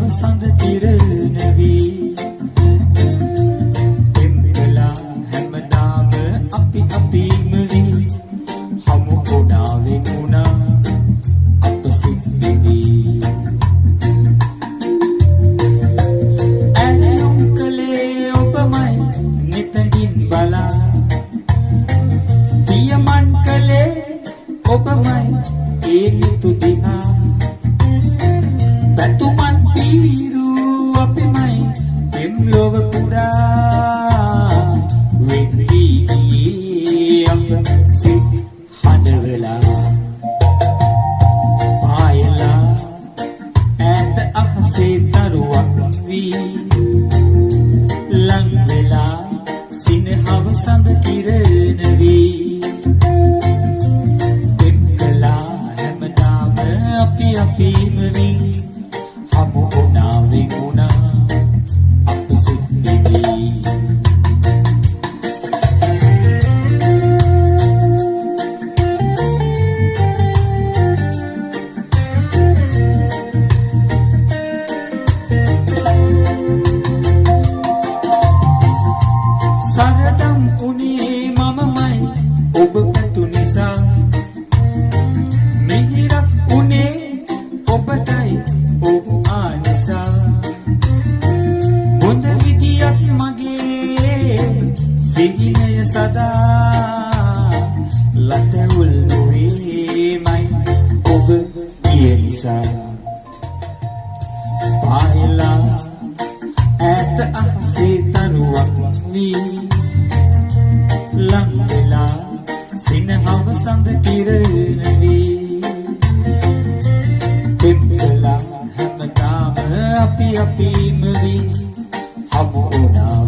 හවසඳ කිරණ වී පෙම්කලා හැමදාම අපි අපිම වී හමු ගොඩාවෙන් වුණා අප සිද්දෙවී ඇනයුම් කළේ ඔබමයි නිතඳින් බලා පියමන් කළේ ඔබමයි ඒ නිතු දිහා බැතුමන් පීරු අපිමයි පෙම්ලොව පුරා වෙද්දී අප සිත් හඬවලා පායලා ඈත අහසේ දරුවක් වී ලං වෙලා සිනහව සඳ කිරණ වී පෙම්කලා හැමදාම අපි අපිම වී හමු ගුණාවෙන් වුණා අප සිද්දෙවී සරදම් උනේ මමමයි ඔබ පැතු නිසා මිහිරක් උනේ ඔබටයි ඔබ ආනිසා හොඳ විදියක් මගේ සිහිනය සදා ලතවුල් නොවේමයි ඔබ ගිය නිසා පායලා ඈත අහසේ තරුවක් වී ලං වෙලා සිනහව සඳ කිරණ වී පෙම්කලා හැමදාම අපි අපිම වී හමු වුණා